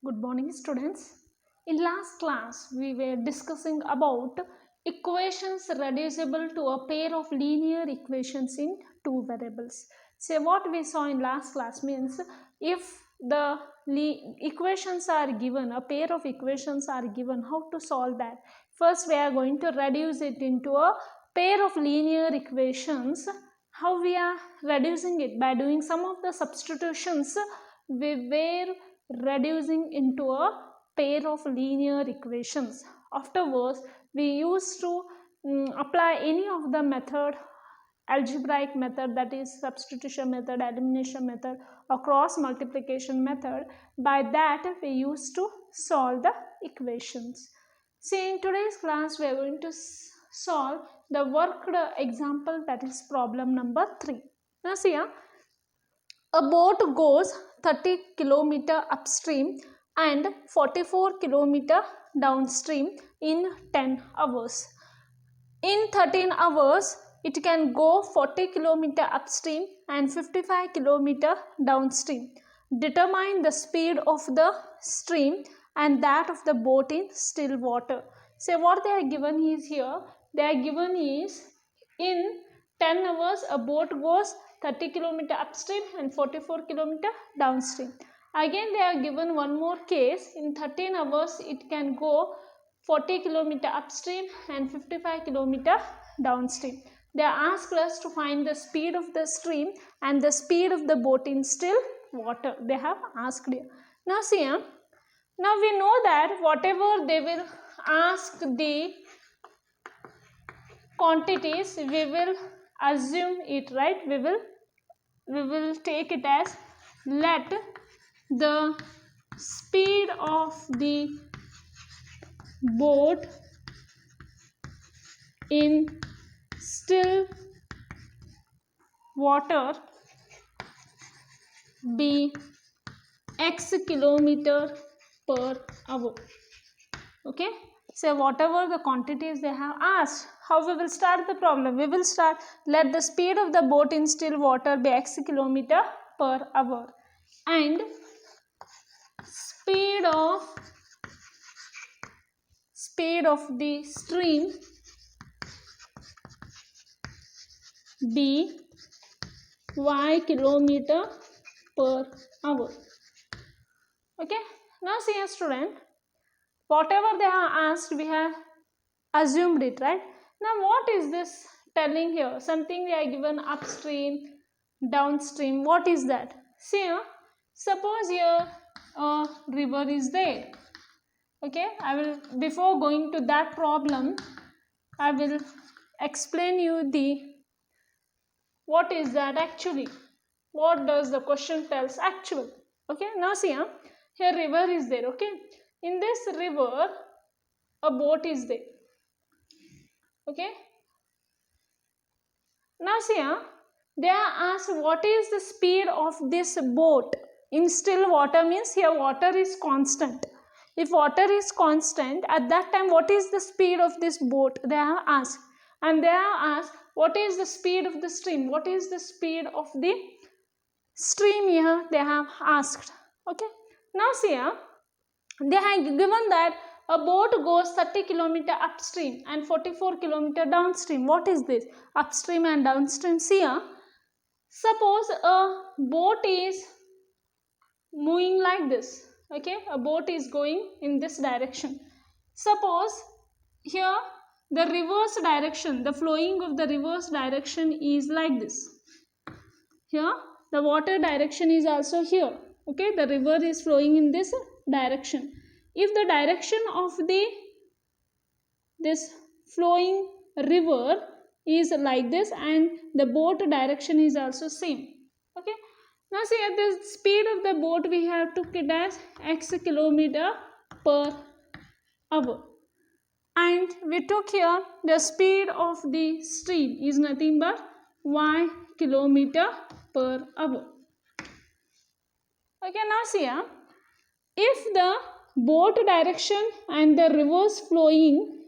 Good morning, students. In last class, we were discussing about equations reducible to a pair of linear equations in two variables. So what we saw in last class means if the equations are given, a pair of equations are given, how to solve that? First, we are going to reduce it into a pair of linear equations. How we are reducing it? By doing some of the substitutions. We were reducing into a pair of linear equations. Afterwards, we used to apply any of the method, algebraic method, that is substitution method, elimination method, or cross multiplication method. By that, we used to solve the equations. See, in today's class, we are going to solve the worked example, that is problem number 3. Now see here, a boat goes 30 km upstream and 44 km downstream in 10 hours. In 13 hours, it can go 40 km upstream and 55 km downstream. Determine the speed of the stream and that of the boat in still water. So what they are given is here, they are given is in 10 hours a boat goes 30 km upstream and 44 km downstream. Again they are given one more case, in 13 hours it can go 40 km upstream and 55 km downstream. They asked us to find the speed of the stream and the speed of the boat in still water. They have asked here. Now see, now we know that whatever they will ask the quantities, we will assume it, right? We will take it as let the speed of the boat in still water be x kilometer per hour. Okay, so whatever the quantities they have asked, how we will start the problem? We will start, let the speed of the boat in still water be x kilometer per hour and speed of the stream be y kilometer per hour. Okay, now see a student, whatever they have asked, we have assumed it, right? Now what is this telling here? Something they are given upstream, downstream. What is that? See here, suppose here a river is there. Okay, I will, before going to that problem, I will explain you the what is that actually, what does the question tells actually. Okay, now see here river is there. Okay, in this river a boat is there. Okay, now see they are asked what is the speed of this boat in still water, means here water is constant. If water is constant, at that time what is the speed of this boat they are asked, and they are asked what is the speed of the stream, what is the speed of the stream here they have asked. Okay, now see they have given that a boat goes 30 km upstream and 44 km downstream. What is this? Upstream and downstream. See suppose a boat is moving like this. Okay, a boat is going in this direction. Suppose here the reverse direction, the flowing of the reverse direction is like this. Here the water direction is also here. Okay, the river is flowing in this direction. If the direction of this flowing river is like this and the boat direction is also same. Okay, now see at the speed of the boat we have took it as x kilometer per hour, and we took here the speed of the stream is nothing but y kilometer per hour. Okay, now see if the boat direction and the reverse flowing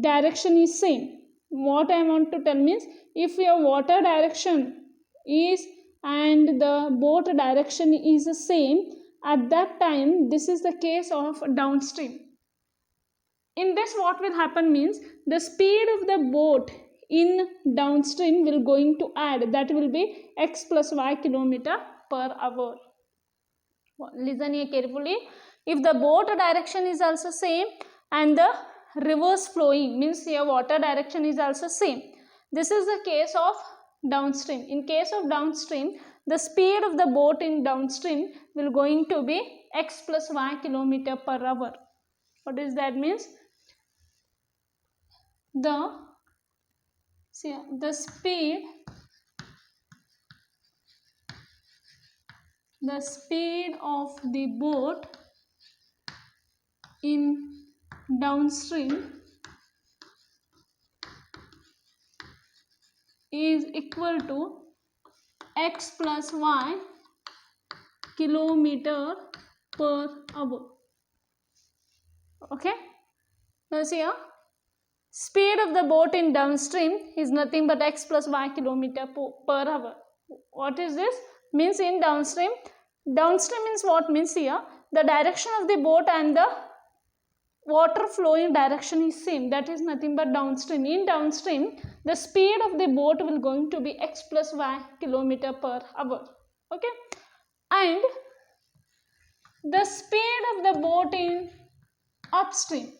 direction is same, what I want to tell means if your water direction is and the boat direction is the same, at that time this is the case of downstream. In this what will happen means the speed of the boat in downstream will going to add, that will be x plus y kilometer per hour. Listen here carefully. If the boat direction is also same and the reverse flowing means here water direction is also same, this is the case of downstream. In case of downstream, the speed of the boat in downstream will going to be x plus y kilometer per hour. What is that means? The speed of the boat in downstream is equal to x plus y kilometer per hour. Okay, now see here, speed of the boat in downstream is nothing but x plus y kilometer per hour. What is this? Means in downstream means what? Means here the direction of the boat and the water flowing direction is same, that is nothing but downstream. In downstream the speed of the boat will going to be x plus y kilometer per hour. Okay, and the speed of the boat in upstream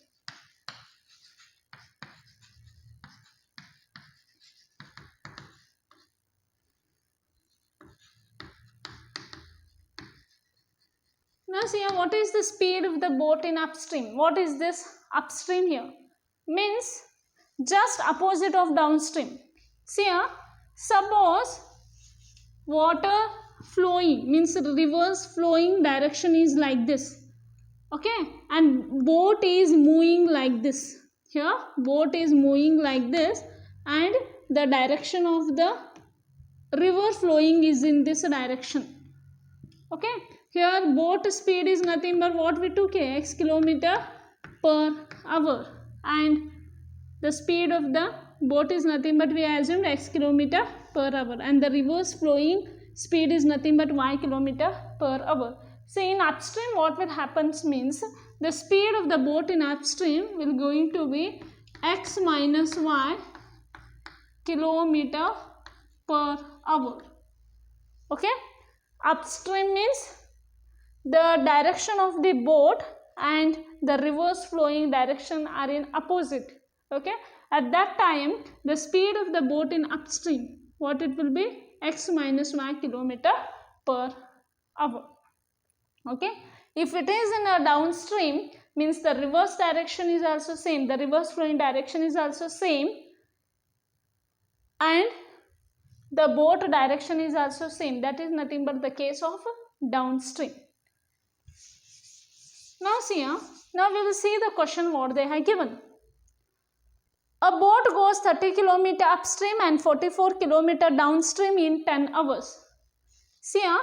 now see here, what is the speed of the boat in upstream? What is this upstream here? Means just opposite of downstream. See here, suppose water flowing means reverse flowing direction is like this. Okay, and boat is moving like this. Here boat is moving like this and the direction of the river flowing is in this direction. Okay, here boat speed is nothing but what we took here, x kilometer per hour, and the speed of the boat is nothing but we assumed x kilometer per hour, and the reverse flowing speed is nothing but y kilometer per hour. So in upstream what will happen means the speed of the boat in upstream will going to be x minus y kilometer per hour. Okay, upstream means the direction of the boat and the reverse flowing direction are in opposite. Okay, at that time the speed of the boat in upstream, what it will be, x minus y kilometer per hour. Okay, if it is in a downstream means the reverse direction is also same, the reverse flowing direction is also same, and the boat direction is also same, that is nothing but the case of downstream. Now see here, now we will see the question what they have given. A boat goes 30 km upstream and 44 km downstream in 10 hours. See here,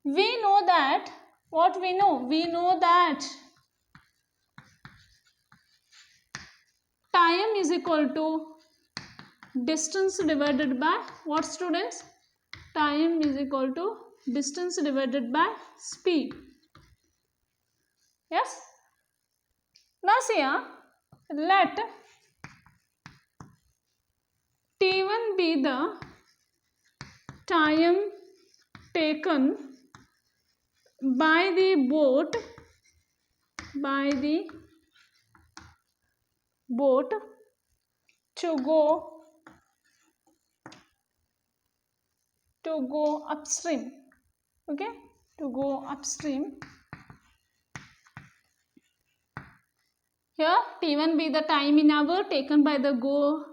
we know that, what we know? We know that time is equal to distance divided by what, students? Time is equal to distance divided by speed. Yes. Now see here, let T1 be the time taken by the boat to go upstream. Okay, to go upstream. Here T1 be the time in hour taken by the boat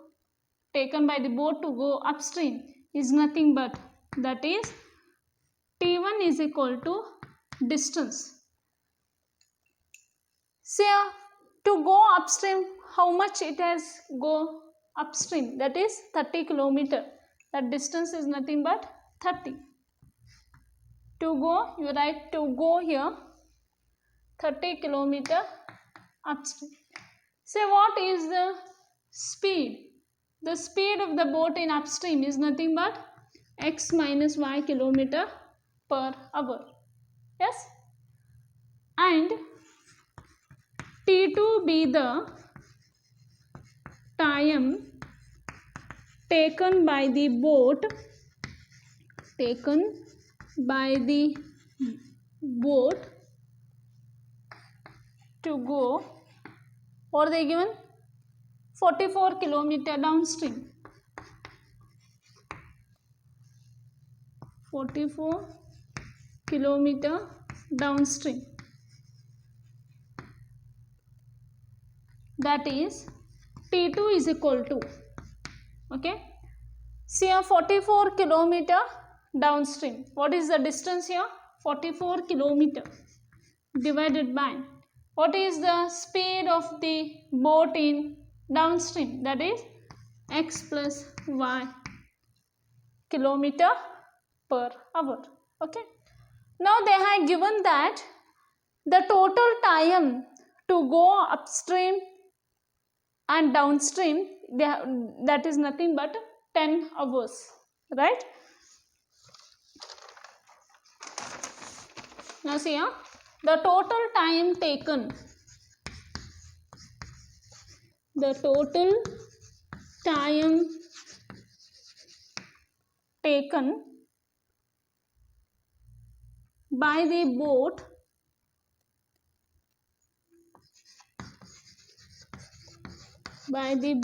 to go upstream is nothing but, that is T1 is equal to distance. Say to go upstream, how much it has go upstream, that is 30 km. That distance is nothing but 30. To go, you write to go here 30 km upstream. Say what is the speed? The speed of the boat in upstream is nothing but x minus y kilometer per hour. Yes, and T2 be the time taken by the boat to go, what they given, 44 kilometer downstream. 44 kilometer downstream. That is T2 is equal to, okay, see here 44 kilometer downstream. What is the distance here? 44 kilometer divided by, what is the speed of the boat in downstream? That is x plus y kilometer per hour. Okay, now they have given that the total time to go upstream and downstream, that is nothing but 10 hours, right? Now see here, the total time taken by the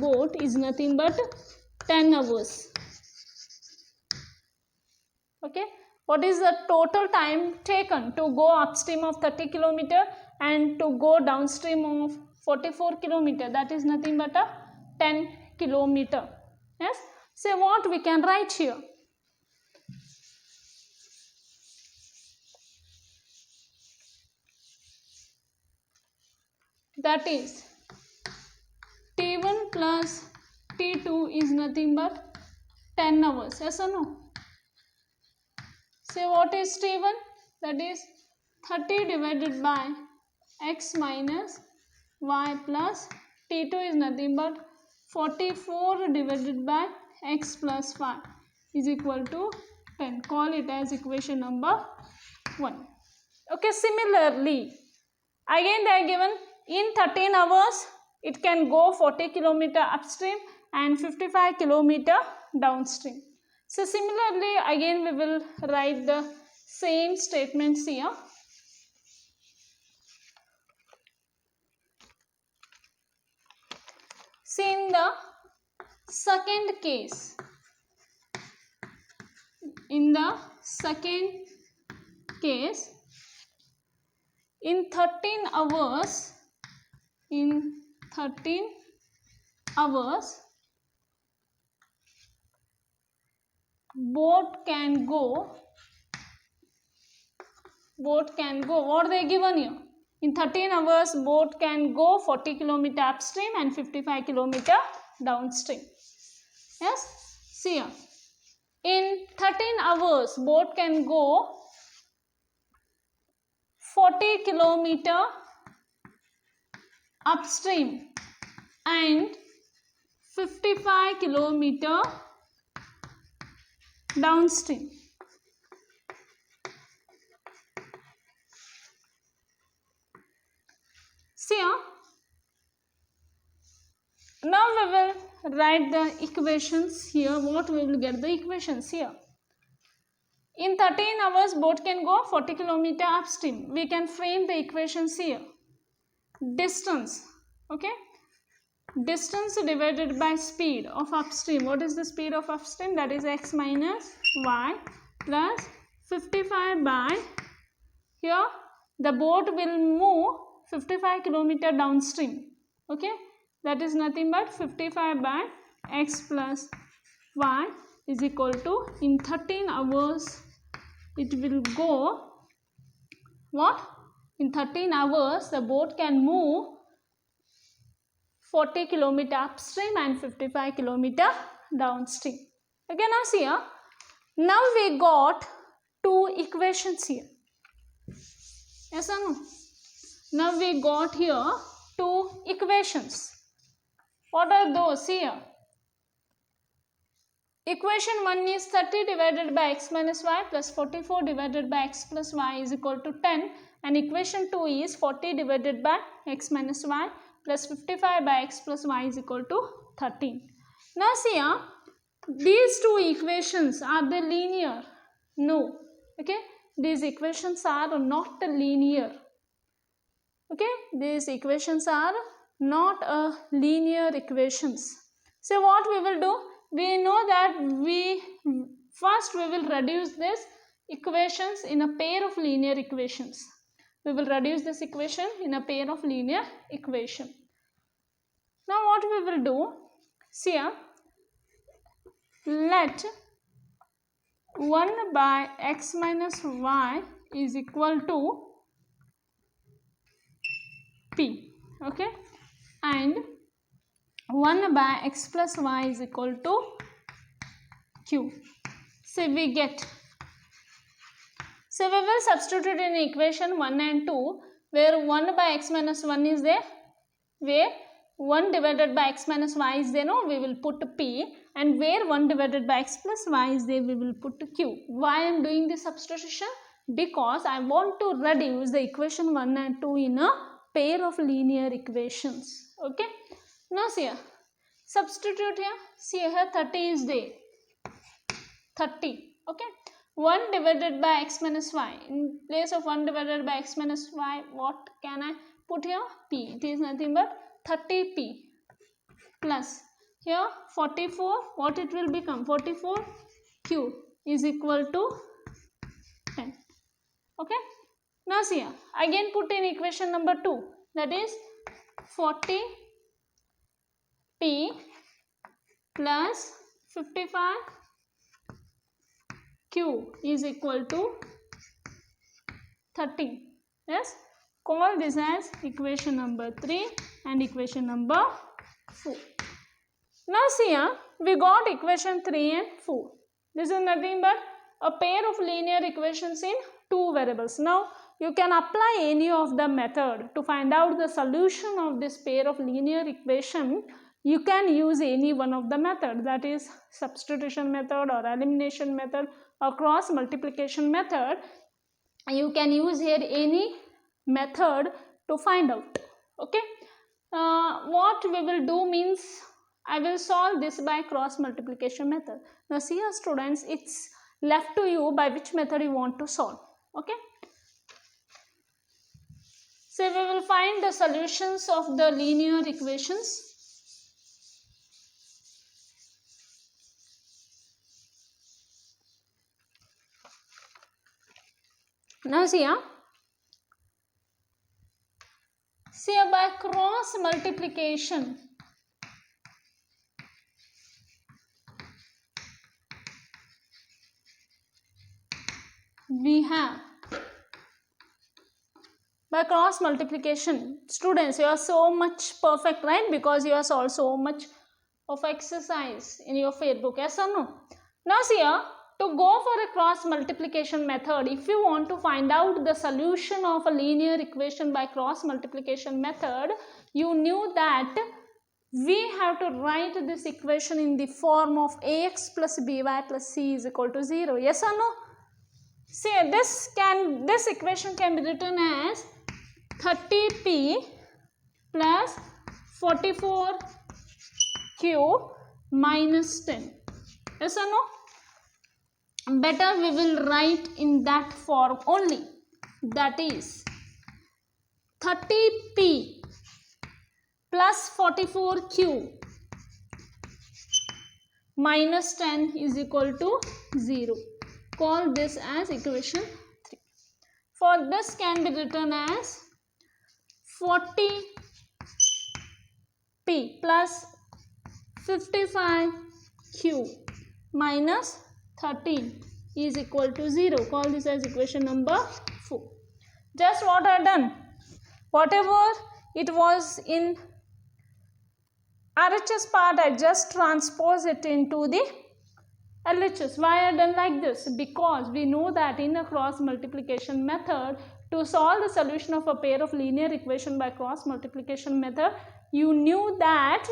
boat is nothing but 10 hours. Okay, what is the total time taken to go upstream of 30 kilometer and to go downstream of 44 kilometer? That is nothing but a 10 kilometer. Yes, so what we can write here? That is T1 plus T2 is nothing but 10 hours. Yes or no? Say what is T1? That is 30 divided by x minus y plus T2 is nothing but 44 divided by x plus y is equal to 10. Call it as equation number 1. Okay, similarly, again they are given in 13 hours it can go 40 kilometer upstream and 55 kilometer downstream. So similarly again we will write the same statements here. See, in the second case, in 13 hours boat can go, what they given here? In 13 hours boat can go 40 kilometer upstream and 55 kilometer downstream. Yes, see here, in 13 hours boat can go 40 kilometer upstream and 55 kilometer downstream. See here, now we will write the equations here. What we will get the equations here? In 13 hours boat can go 40 kilometer upstream. We can frame the equations here. Distance, okay, distance divided by speed of upstream. What is the speed of upstream? That is x minus y plus 55 by, here the boat will move 55 kilometer downstream. Okay, that is nothing but 55 by x plus y is equal to, in 13 hours it will go what? In 13 hours the boat can move 40 kilometer upstream and 55 kilometer downstream. Okay, now see here, now we got two equations here. Yes or no? Now we got here two equations. What are those here? Equation 1 is 30 divided by x minus y plus 44 divided by x plus y is equal to 10, and equation 2 is 40 divided by x minus y plus 55 by x plus y is equal to 13. Now see here, these two equations, are they linear? No. Okay, these equations are not linear. Okay, these equations are not linear equations. So what we will do, we know that first we will reduce this equations in a pair of linear equations. We will reduce this equation in a pair of linear equation. Now what we will do, see here, let 1 by x minus y is equal to p, okay, and 1 by x plus y is equal to q. So we get, so we will substitute in equation 1 and 2, where 1 by x minus 1 is there, where 1 divided by x minus y is there, no, we will put p, and where 1 divided by x plus y is there, we will put q. Why I am doing this substitution? Because I want to reduce the equation 1 and 2 in a pair of linear equations. Okay. Now see here, substitute here, see here 30 is there, 30, okay. 1 divided by x minus y, in place of 1 divided by x minus y, what can I put here? P. It is nothing but 30p plus here 44, what it will become? 44q is equal to 10. Okay. Now see here, again put in equation number 2, that is 40p plus 55q is equal to 30. Yes, call this as equation number 3 and equation number 4. Now see here, we got equation 3 and 4. This is nothing but a pair of linear equations in two variables. Now you can apply any of the method to find out the solution of this pair of linear equation. You can use any one of the method, that is substitution method or elimination method or cross multiplication method. You can use here any method to find out. Okay. What we will do means, I will solve this by cross multiplication method. Now see here students, it's left to you by which method you want to solve. Okay. So we will find the solutions of the linear equations. Now see here, by cross multiplication, we have, by cross multiplication, students, you are so much perfect, right? Because you have solved so much of exercise in your fair book, yes or no? Now see here, to go for a cross multiplication method, if you want to find out the solution of a linear equation by cross multiplication method, you knew that we have to write this equation in the form of ax plus by plus c is equal to 0, yes or no? See, this equation can be written as 30p plus 44q minus 10, yes or no? Better we will write in that form only, that is 30p plus 44q minus 10 is equal to 0. Call this as equation 3. For this can be written as 40p plus 55q minus 13 is equal to 0. Call this as equation number 4. Just what I have done, whatever it was in RHS part, I just transpose it into the LHS. Why I have done like this? Because we know that in a cross multiplication method, to solve the solution of a pair of linear equation by cross multiplication method, you knew that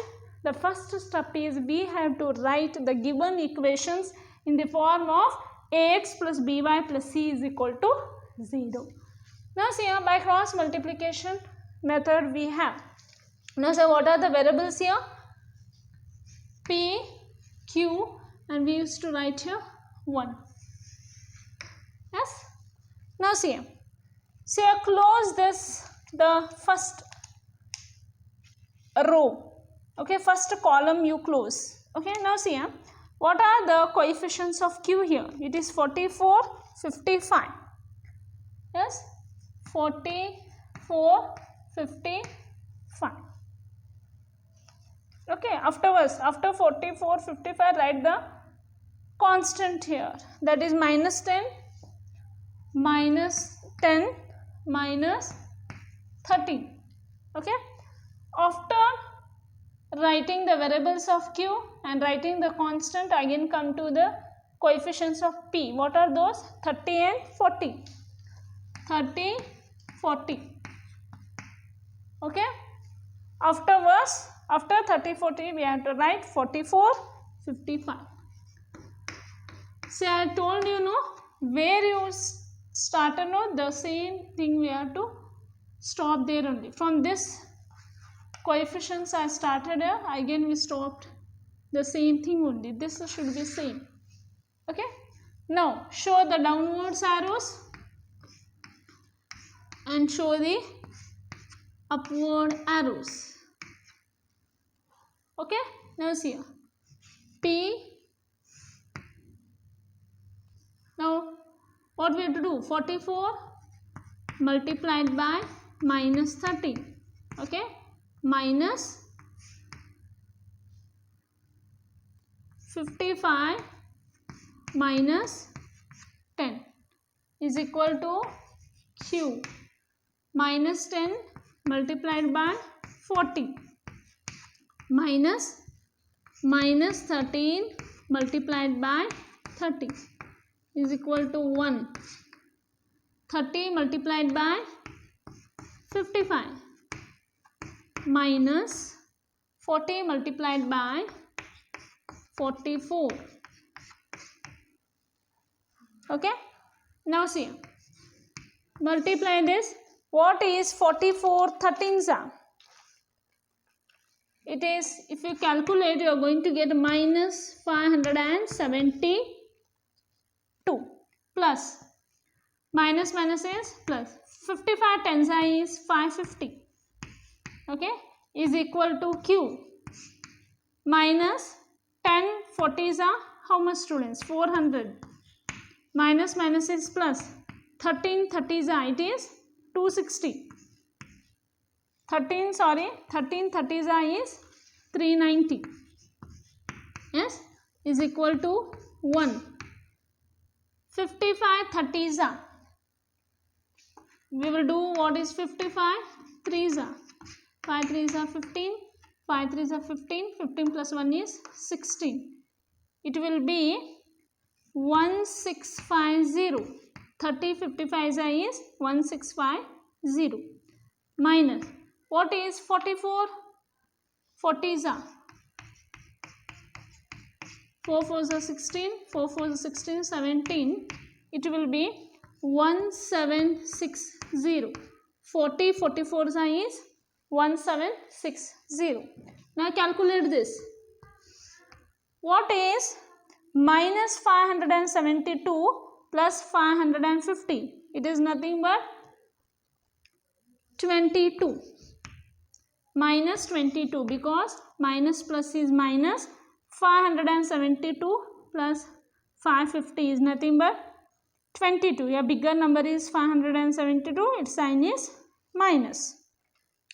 the first step is we have to write the given equations in the form of ax plus by plus c is equal to 0. Now see here, by cross multiplication method we have. Now say what are the variables here? P, Q, and we used to write here 1. Yes. Now see here. So close this, the first row. Okay, first column you close. Okay, now see here. What are the coefficients of Q here? It is 44, 55. Yes, 44, 55. Okay, afterwards, after 44, 55, write the constant here. That is minus 10, minus 10, minus 13. Okay, after writing the variables of Q and writing the constant, again come to the coefficients of P. What are those? 30 and 40. 30, 40. Okay. Afterwards, after 30, 40, we have to write 44, 55. See, I told you, no, where you started, no, the same thing we have to stop there only. From this coefficients I started here, again we stopped the same thing only. This should be same. Okay. Now show the downwards arrows and show the upward arrows. Okay. Now see here. P. Now what we have to do? 44 multiplied by minus 30. Okay. Minus 55 minus 10 is equal to Q. Minus 10 multiplied by 40 minus 13 multiplied by 30 is equal to 1. 30 multiplied by 55 minus 40 multiplied by 44. Okay. Now see, multiply this. What is 44 13s are? It is, if you calculate, you are going to get minus 572 plus minus is plus 55 tens is 550. Okay, is equal to Q. Minus 10 40s are how much, students? 400. Minus is plus 13 30s are, it is 260. 13 30s are is 390. Yes, is equal to 1. 55 30s are, we will do what is 55 3s are. 5 3s are 15, 5 3s are 15, 15 plus 1 is 16. It will be 1650. 30 55 is 1650 minus, what is 44 40s are, 4 4s are 16, 4 4s are 16, 17. It will be 1760. 40 44s are is 1760. Now calculate this. What is minus 572 plus 550? It is nothing but 22. Minus 22, because minus plus is minus. 572 plus 550 is nothing but 22. A bigger number is 572. Its sign is minus.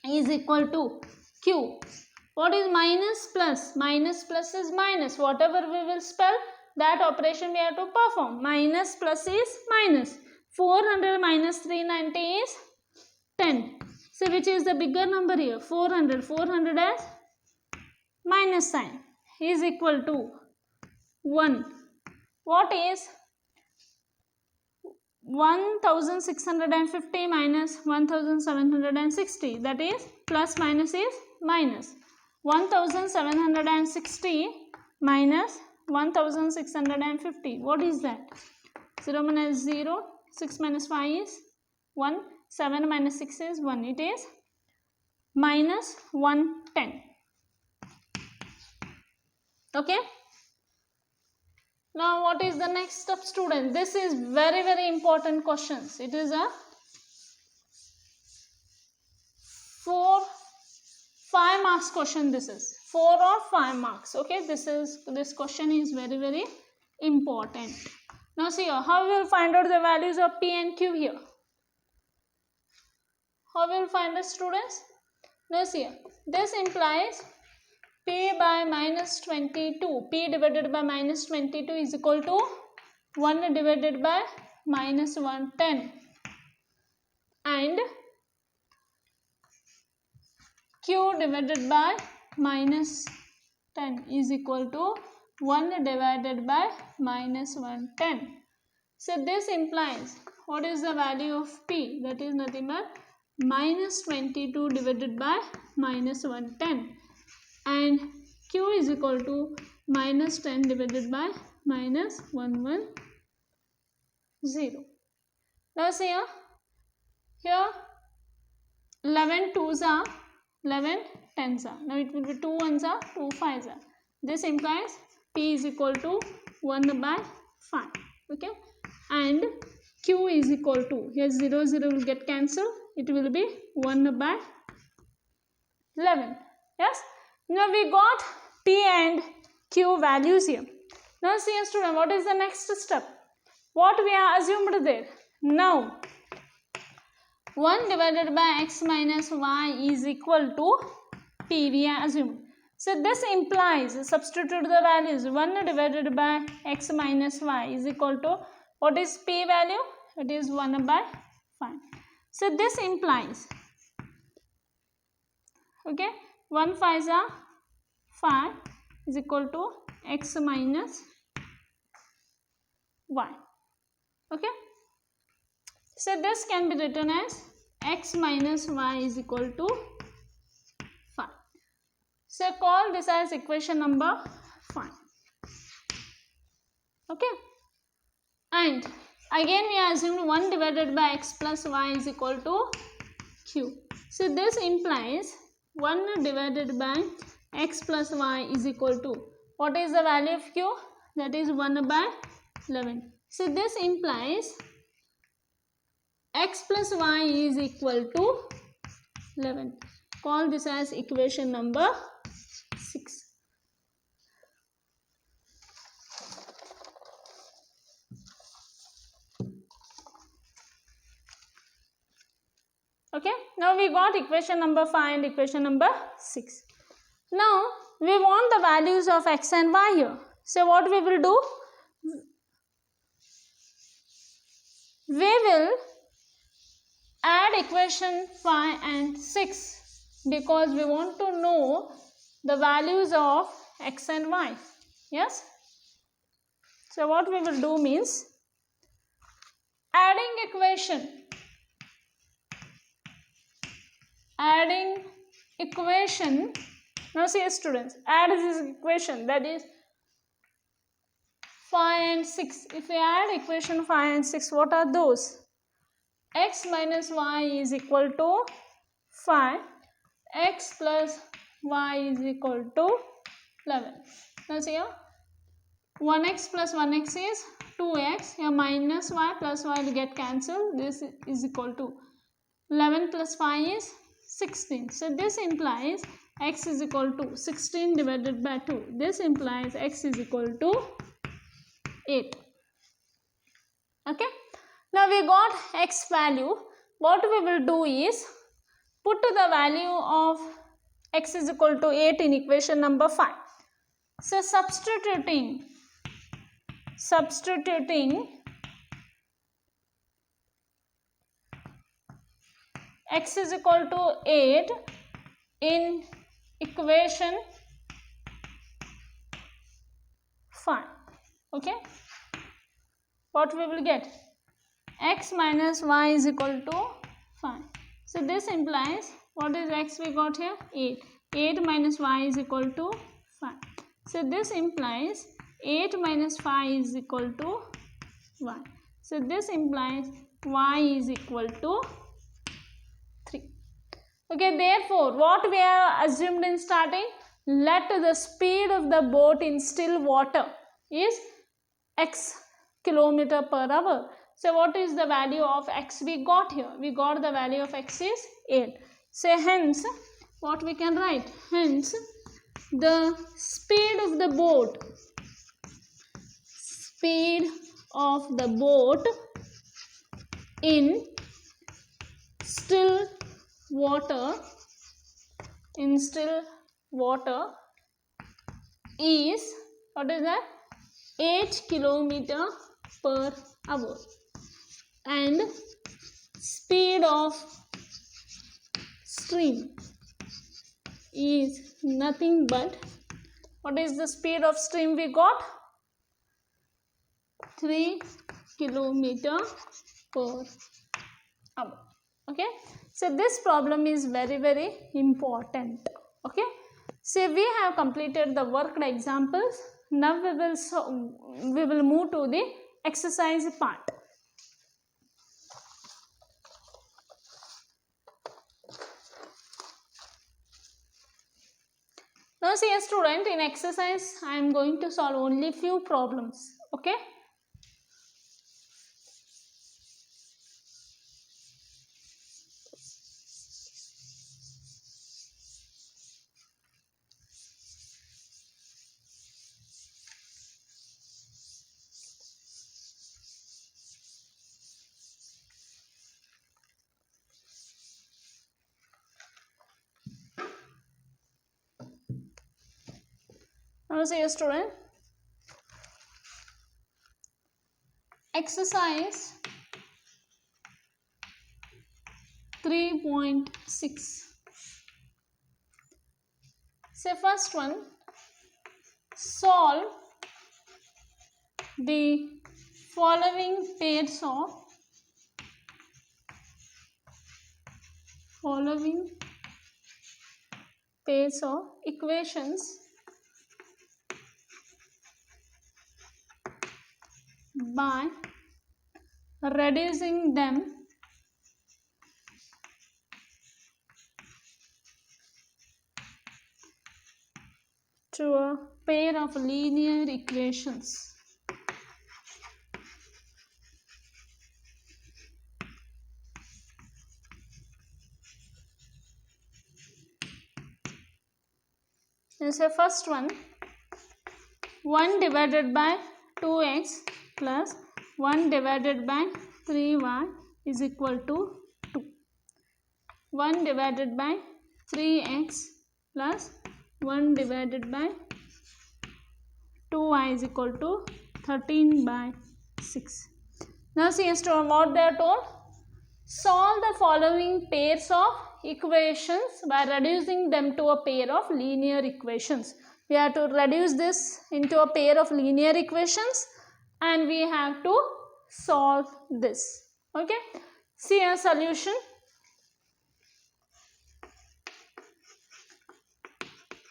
Is equal to Q. What is minus plus? Minus plus is minus. Whatever we will spell, that operation we have to perform. Minus plus is minus. 400 minus 390 is 10. So which is the bigger number here? 400. 400 as minus sign is equal to 1. What is 1650 minus 1760? That is plus minus is minus. 1760 minus 1650. What is that? 0 minus 0, 6 minus 5 is 1, 7 minus 6 is 1. It is minus 110. Okay. Now what is the next step, student? This is very, very important questions. It is a 5 marks question. This is 4 or 5 marks. Okay, this question is very, very important. Now see here, how we will find out the values of P and Q here? How we will find the students? Now see here, this implies P by minus 22. P divided by minus 22 is equal to 1 divided by minus 110. And Q divided by minus 10 is equal to 1 divided by minus 110. So this implies, what is the value of P? That is nothing but minus 22 divided by minus 110. And Q is equal to minus 10 divided by minus 110. Now see here 11 2s are 11 10s are. Now it will be 2 1s are 2 5s are. This implies P is equal to 1 by 5. Okay, and Q is equal to, here 0 0 will get cancelled. It will be 1 by 11. Yes. Now we got P and Q values here. Now see student, what is the next step? What we are assumed there? Now 1 divided by x minus y is equal to P, we are assumed. So this implies, substitute the values, 1 divided by x minus y is equal to, what is P value? It is 1 by 5. So this implies, okay, 1 5s are 5 is equal to x minus y. Okay. So this can be written as x minus y is equal to 5. So call this as equation number 5. Okay. And again we assume 1 divided by x plus y is equal to q. So this implies 1 divided by x plus y is equal to, what is the value of q? That is 1 by 11. So this implies x plus y is equal to 11. Call this as equation number 6. Okay, now we got equation number 5 and equation number 6. Now we want the values of x and y here. So what we will do? We will add equation 5 and 6 because we want to know the values of x and y. Yes. So what we will do means adding equation. Now see students, add this equation, that is 5 and 6. If we add equation 5 and 6, what are those? X minus y is equal to 5, x plus y is equal to 11. Now see here, 1x plus 1x is 2x, here minus y plus y will get cancelled, this is equal to 11 plus 5 is 16. So this implies x is equal to 16 divided by 2. This implies x is equal to 8. Okay. Now we got x value. What we will do is put the value of x is equal to 8 in equation number 5. So substituting x is equal to 8 in equation 5. Okay. What we will get? X minus y is equal to 5. So this implies, what is x we got here? 8. 8 minus y is equal to 5. So this implies 8 minus 5 is equal to y. So this implies y is equal to 3. Okay, therefore, what we have assumed in starting, let the speed of the boat in still water is x kilometer per hour. So what is the value of x we got here? We got the value of x is 8. So hence, what we can write? Hence, the speed of the boat in still water is, what is that? 8 kilometer per hour, and speed of stream is nothing but, what is the speed of stream we got? 3 kilometer per hour. Okay, so this problem is very important. Okay, so we have completed the worked examples. Now we will move to the exercise part. Now see a student, in exercise I am going to solve only few problems. Okay. Now see a student, exercise 3.6. Say first one, solve the following pairs of equations by reducing them to a pair of linear equations. So first one, 1 divided by 2x plus 1 divided by 3y is equal to 2. 1 divided by 3x plus 1 divided by 2y is equal to 13 by 6. Now see as to what they are told. Solve the following pairs of equations by reducing them to a pair of linear equations. We have to reduce this into a pair of linear equations and we have to solve this. Okay. See a solution.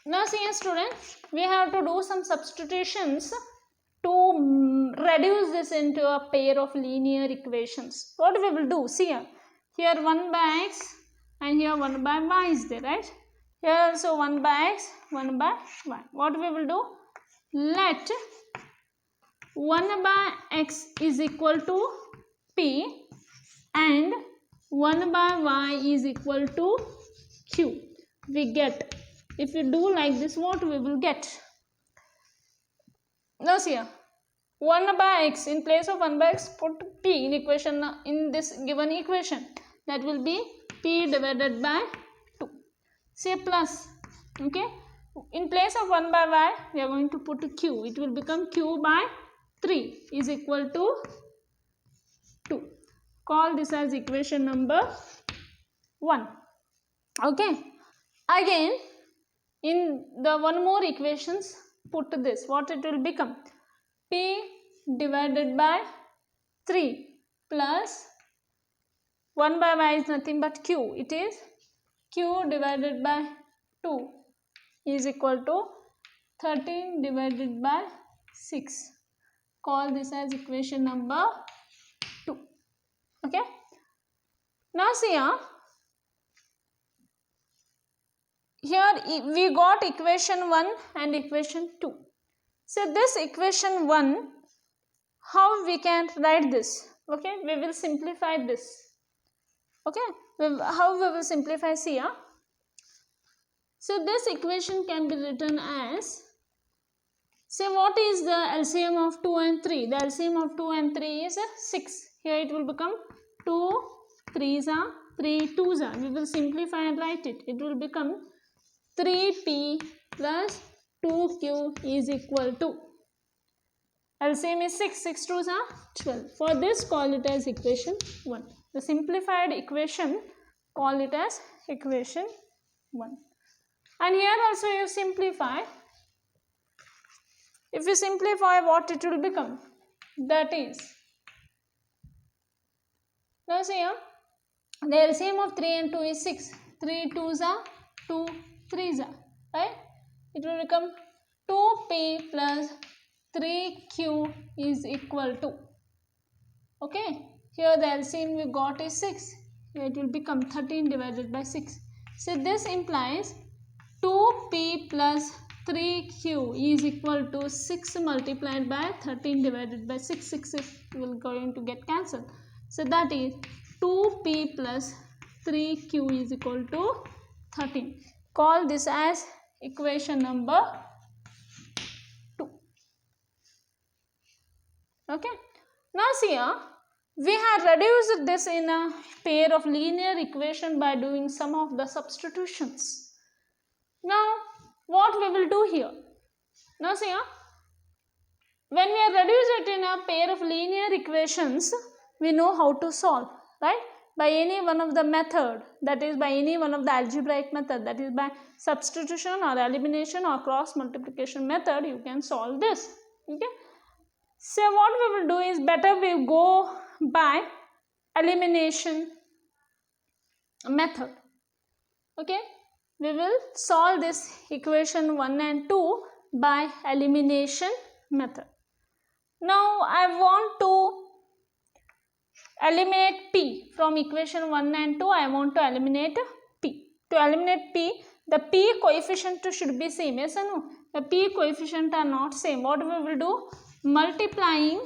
Now see a student, we have to do some substitutions to reduce this into a pair of linear equations. What we will do, see here 1 by x and here 1 by y is there, right? Here also 1 by x, 1 by y. What we will do, let 1 by x is equal to p and 1 by y is equal to q. We get, if we do like this, what we will get? Now see here, 1 by x, in place of 1 by x put p in equation, in this given equation, that will be p divided by 2. Say plus, okay, in place of 1 by y we are going to put q, it will become q by 3 is equal to 2. Call this as equation number 1. Okay, again in the one more equations put this, what it will become? P divided by 3 plus 1 by y is nothing but q, it is q divided by 2 is equal to 13 divided by 6. Call this as equation number 2. Okay. Now see here we got equation 1 and equation 2. So this equation 1, how we can write this? Okay, we will simplify this. Okay, how we will simplify, see here. So this equation can be written as, say what is the LCM of 2 and 3? The LCM of 2 and 3 is 6. Here it will become 2 3s are 3 2s are. We will simplify and write it. It will become 3p plus 2q is equal to, LCM is 6, 6 2s are 12. For this, call it as equation 1. The simplified equation, call it as equation 1. And here also you simplify. If you simplify, what it will become? That is, now see here, the LCM of 3 and 2 is 6. 3 2s are 2 3s are, right? It will become 2p plus 3q is equal to, okay, here the LCM we got is 6. Here it will become 13 divided by 6. So this implies 2p plus 3q is equal to 6 multiplied by 13 divided by 6. 6 will going to get cancelled. So that is 2p plus 3q is equal to 13. Call this as equation number 2. Okay. Now see here, we have reduced this in a pair of linear equation by doing some of the substitutions. Now what we will do here? Now see here, when we have reduced it in a pair of linear equations, we know how to solve, right? By any one of the method, that is by any one of the algebraic method, that is by substitution or elimination or cross multiplication method, you can solve this. Okay. So what we will do is, better we go by elimination method. Okay. We will solve this equation 1 and 2 by elimination method. Now I want to eliminate p from equation 1 and 2. I want to eliminate p. To eliminate p, the p coefficient should be same. Yes or no? The p coefficient are not same. What we will do? Multiplying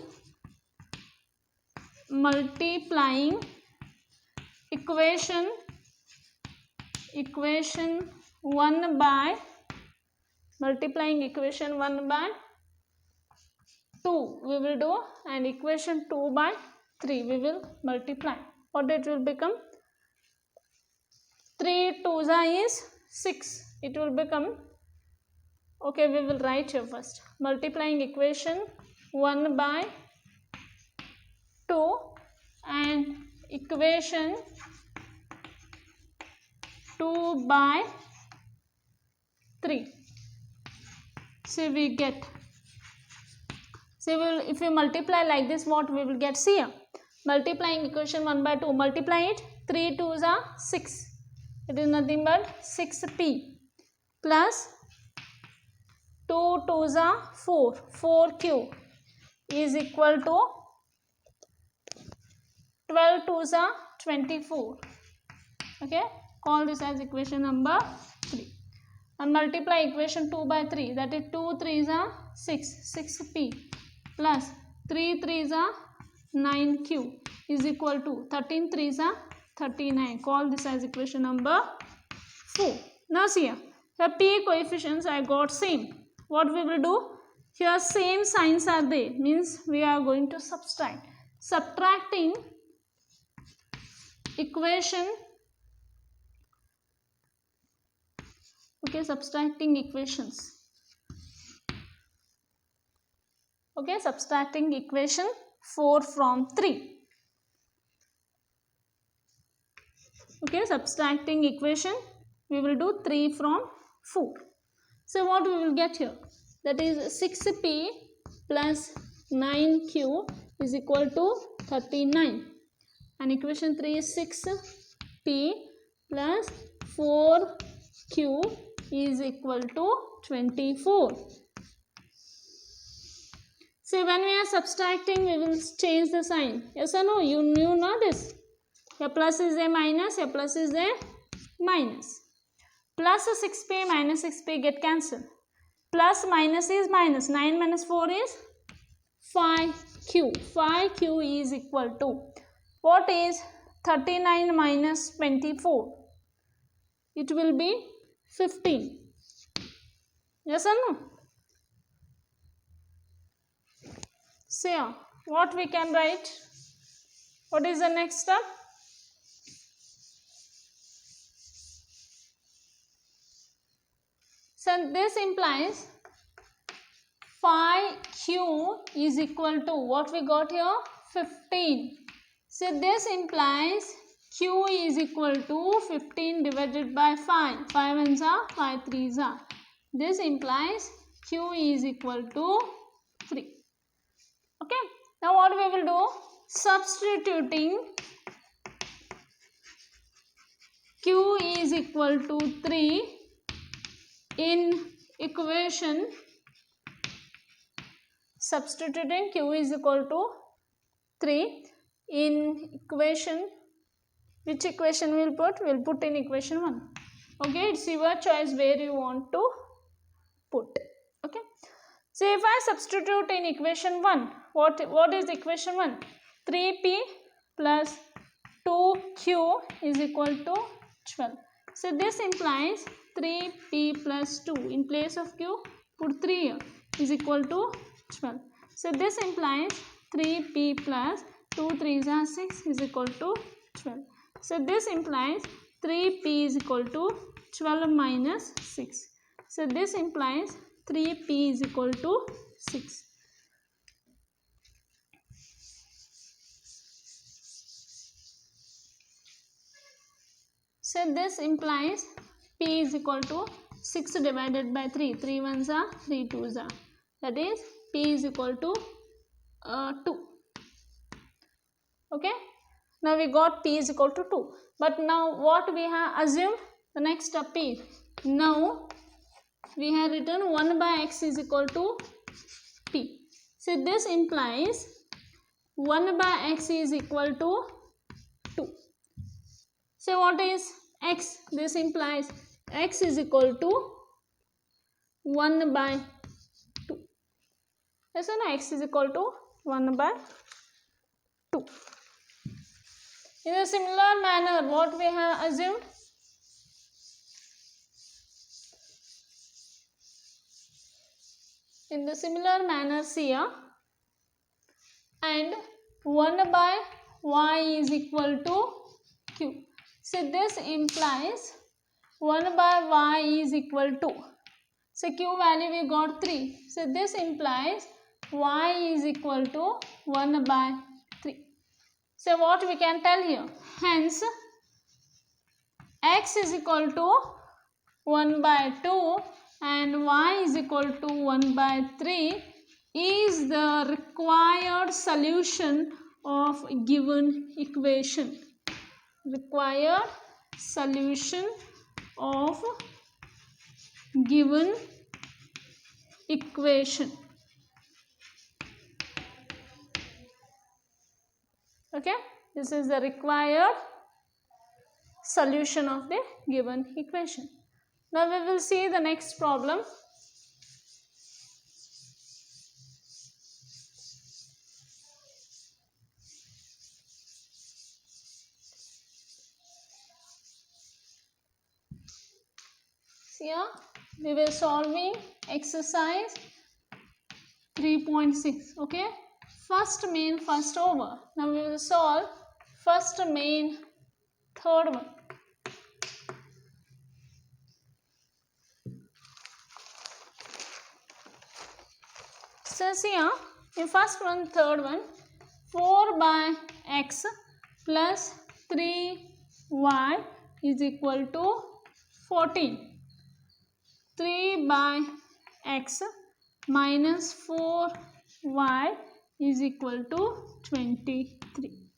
equation 1 by equation 1 by 2 we will do, and equation 2 by 3 we will multiply. What it will become? 3 2s is 6. It will become, okay, we will write here first. Multiplying equation 1 by 2 and equation 2 by 3. So we get, so if we multiply like this, what we will get? See here, multiplying equation 1 by 2, multiply it, 3 2s are 6. It is nothing but 6p plus 2 2s are 4. 4q is equal to 12 2s are 24. Okay, call this as equation number 3. And multiply equation 2 by 3, that is 2 3s are 6. 6p plus 3 3s are 9q is equal to 13 3s are 39. Call this as equation number 4. Now see here, the p coefficients I got same. What we will do? Here same signs are there, means we are going to subtract. Subtracting equation, okay, subtracting equations. Okay, subtracting equation 4 from 3. Okay, subtracting equation, we will do 3 from 4. So what we will get here? That is 6p plus 9q is equal to 39. And equation 3 is 6p plus 4q is equal to 24. So when we are subtracting, we will change the sign. Yes or no? You knew not this. A plus is a minus, a plus is a minus. Plus 6p minus 6p get cancelled. Plus minus is minus. 9 minus 4 is 5q. 5q is equal to, what is 39 minus 24? It will be 15. Yes or no? So, what we can write? What is the next step? So, this implies 5q is equal to, what we got here? 15. So, this implies q is equal to 15 divided by 5. 5 ones are, 5 threes are. This implies q is equal to 3. Okay. Now, what we will do? Substituting q is equal to 3 in equation, substituting q is equal to 3 in equation, which equation we will put? We will put in equation 1. Okay, it's your choice where you want to put. Okay, so if I substitute in equation 1, what is equation 1? 3p plus 2q is equal to 12. So this implies 3p plus 2, in place of q put 3 here, is equal to 12. So this implies 3p plus 2 3s are 6 is equal to 12. So this implies 3p is equal to 12 minus 6. So this implies 3p is equal to 6. So this implies p is equal to 6 divided by 3. 3 ones are, 3 twos are. That is p is equal to 2. Okay. Now we got p is equal to 2. But now what we have assumed? The next step is, now we have written 1 by x is equal to p. So this implies 1 by x is equal to 2. So what is x? This implies x is equal to 1 by 2. Yes or no? X is equal to 1 by 2. In a similar manner, what we have assumed? In the similar manner here, and 1 by y is equal to q. So this implies 1 by y is equal to, so q value we got 3. So this implies y is equal to 1 by 3. So what we can tell here? Hence, x is equal to 1 by 2 and y is equal to 1 by 3 is the required solution of given equation. Required solution of given equation. Okay, this is the required solution of the given equation. Now we will see the next problem. Here we will solving exercise 3.6. okay, first main first over. Now we will solve first main third one. So here in first one third one, 4 by x plus 3y is equal to 14. 3 by x minus 4y is equal to 23.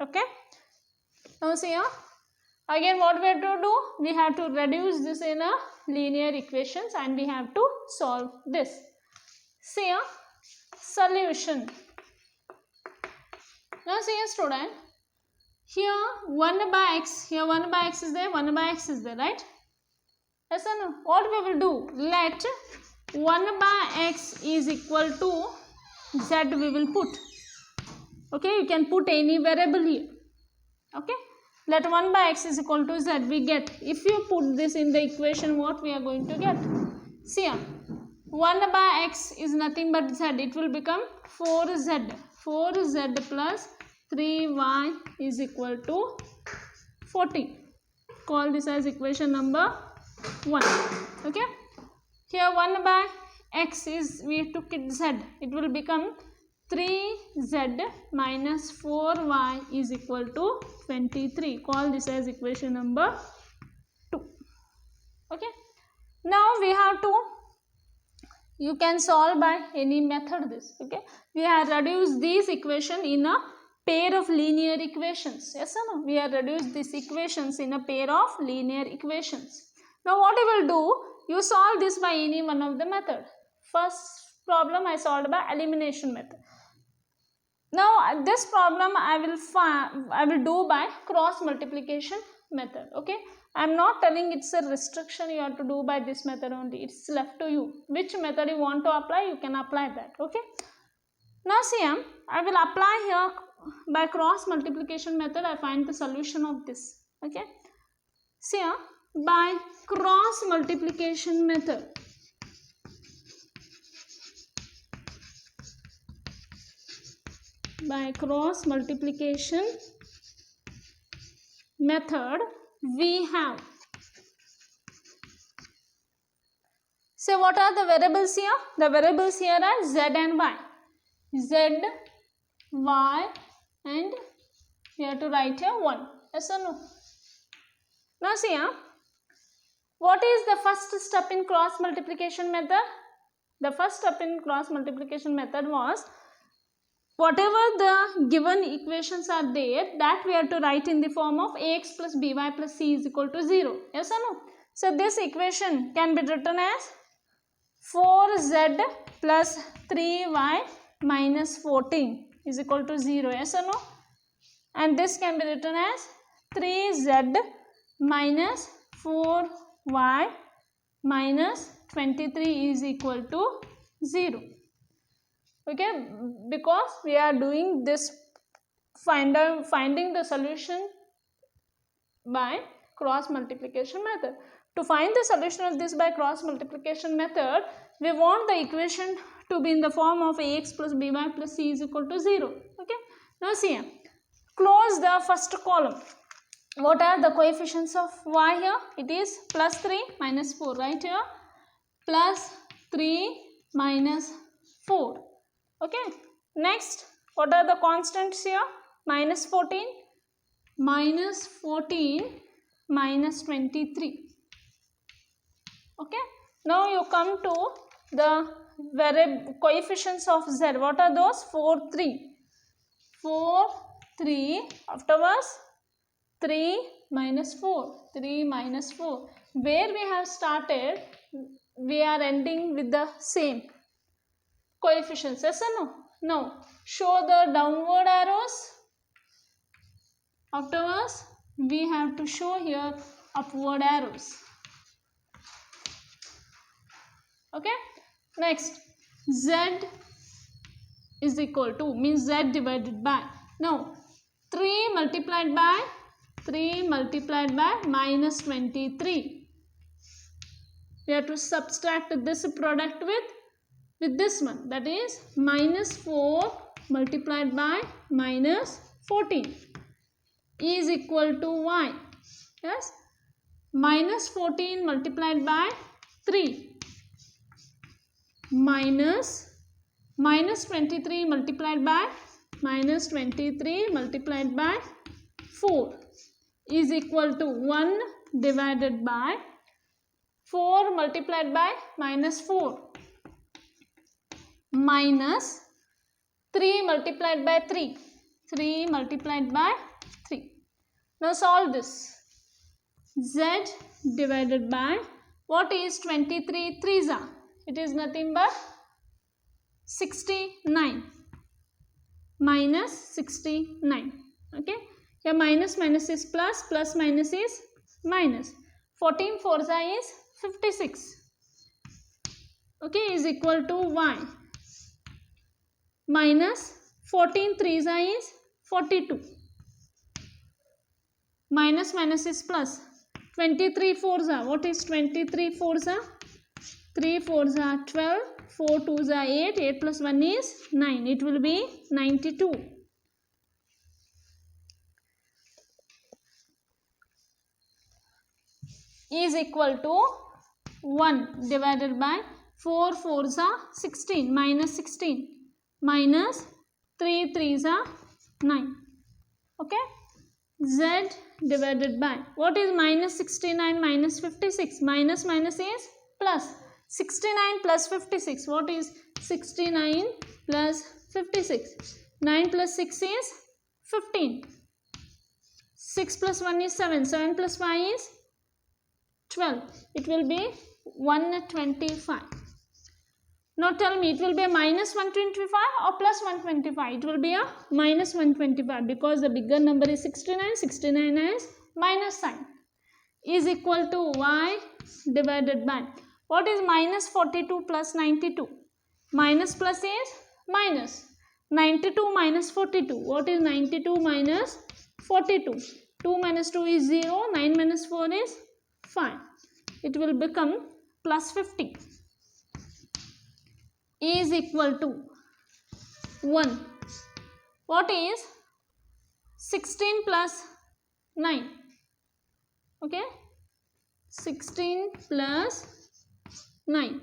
Okay. Now see here, Again, what we have to do? We have to reduce this in a linear equations and we have to solve this. See a solution. Now see a student. Here 1 by x. Here 1 by x is there. 1 by x is there, right? Yes or no? What we will do? Let 1 by x is equal to z. We will put. Okay, you can put any variable here. Okay. Let 1 by x is equal to z, we get, if you put this in the equation, what we are going to get? See here, 1 by x is nothing but z, it will become 4z. 4z plus 3y is equal to 40. Call this as equation number 1. Okay. Here 1 by x is, we took it z, it will become 3z minus 4y is equal to 23. Call this as equation number 2. Okay. Now we have to, you can solve by any method this. Okay. We have reduced this equation in a pair of linear equations. Yes or no? We have reduced these equations in a pair of linear equations. Now what you will do? You solve this by any one of the method. First problem I solved by elimination method. Now this problem I will do by cross multiplication method. Okay, I am not telling it's a restriction you have to do by this method only. It's left to you. Which method you want to apply, you can apply that. Okay. Now see, I will apply here by cross multiplication method. I find the solution of this. Okay. See, by cross multiplication method. By cross multiplication method, we have, so what are the variables here? The variables here are z and y. Z, y, and we have to write here 1. Yes or no? Now see, what is the first step in cross multiplication method? The first step in cross multiplication method was, whatever the given equations are there, that we have to write in the form of ax plus by plus c is equal to 0. Yes or no? So this equation can be written as 4z plus 3y minus 14 is equal to 0. Yes or no? And this can be written as 3z minus 4y minus 23 is equal to 0. Okay, because we are doing this finding the solution by cross multiplication method. To find the solution of this by cross multiplication method, we want the equation to be in the form of ax plus by plus c is equal to 0. Okay. Now see, close the first column. What are the coefficients of y here? It is plus 3 minus 4, right here. Plus 3 minus 4. Okay. Next, what are the constants here? Minus 14, minus 14, minus 23. Okay. Now you come to the coefficients of z. What are those? 4, 3. 4, 3. Afterwards, 3 minus 4. 3 minus 4. Where we have started, we are ending with the same coefficients. Yes or no? Now, show the downward arrows. Afterwards, we have to show here upward arrows. Okay. Next, z is equal to, means z divided by. Now, 3 multiplied by minus 23. We have to subtract this product with this one, that is minus 4 multiplied by minus 14 is equal to y. Yes, minus 14 multiplied by 3 minus 23 multiplied by minus 23 multiplied by 4 is equal to 1 divided by 4 multiplied by minus 4 minus 3 multiplied by 3 multiplied by 3. Now solve this. Z divided by, what is 23 threes are? It is nothing but 69 minus 69. Okay, here minus minus is plus, plus minus is minus. 14 fours is 56. Okay, is equal to y minus 14 threes is 42. Minus minus is plus. 23 fours are, what is 23 fours are? 3 fours are 12, 4 twos are 8, 8 plus 1 is 9. It will be 92. Is equal to 1 divided by 4 fours are 16 minus 16 minus 3 threes are 9. Okay. Z divided by, what is minus 69 minus 56? Minus minus is plus. 69 plus 56, what is 69 plus 56? 9 plus 6 is 15. 6 plus 1 is 7. 7 plus 5 is 12. It will be 125. Now tell me, it will be a minus 125 or plus 125? It will be a minus 125 because the bigger number is 69. 69 is minus sign. Is equal to y divided by, what is minus 42 plus 92? Minus plus is minus. 92 minus 42. What is 92 minus 42? 2 minus 2 is 0. 9 minus 4 is 5. It will become plus 50. Is equal to 1. What is 16 plus 9? Okay. 16 plus 9.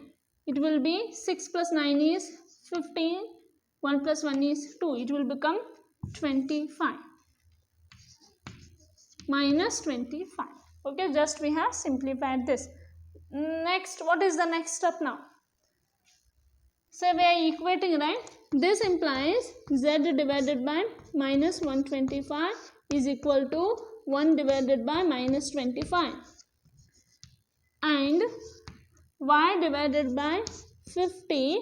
It will be 6 plus 9 is 15. 1 plus 1 is 2. It will become 25. Minus 25. Okay, just we have simplified this. Next, what is the next step now? So we are equating, right? This implies Z divided by minus 125 is equal to 1 divided by minus 25. And Y divided by 50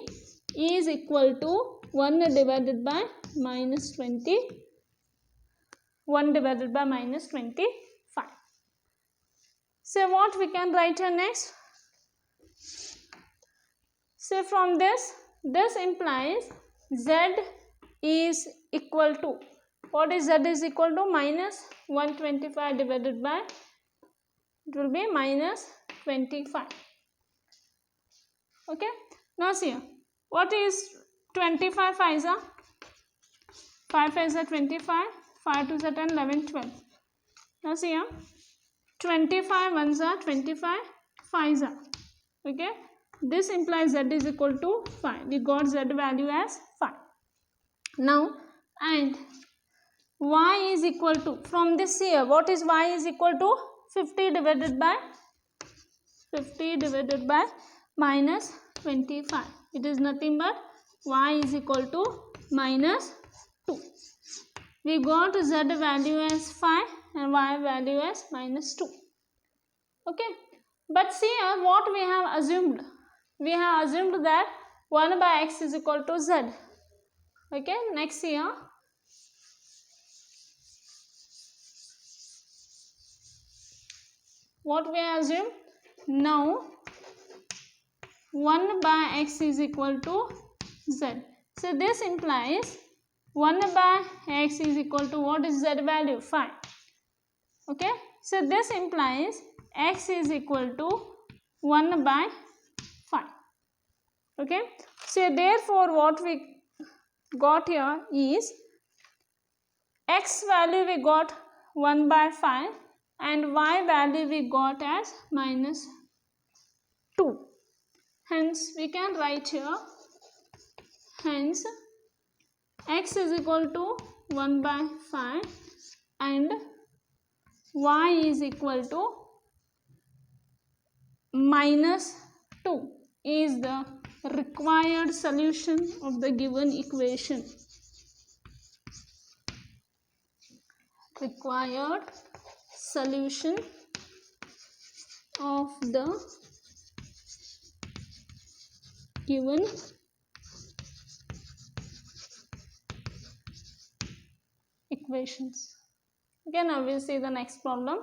is equal to 1 divided by minus 20. 1 divided by minus 25. So what we can write here next? So from this implies Z is equal to, what is Z is equal to? Minus 125 divided by, it will be minus 25. Okay. Now see, what is 25 5s are? 5 5s are 25, 5 2s are 10, 11, 12. Now see here, 25 1s are 25, 5s are. Okay. This implies Z is equal to 5. We got Z value as 5. Now, and Y is equal to, from this here, what is Y is equal to? 50 divided by minus 25. It is nothing but Y is equal to minus 2. We got Z value as 5 and Y value as minus 2. Okay. But see here, what we have assumed? We have assumed that 1 by x is equal to z. Okay, next here. What we assume? Now 1 by x is equal to z. So this implies 1 by x is equal to, what is z value? 5. Okay, so this implies x is equal to 1 by 5. Okay, so therefore what we got here is x value we got 1 by 5 and y value we got as minus 2. Hence we can write here, hence x is equal to 1 by 5 and y is equal to minus 2 is the required solution of the given equation. Required solution of the given equations. Okay, now we'll see the next problem.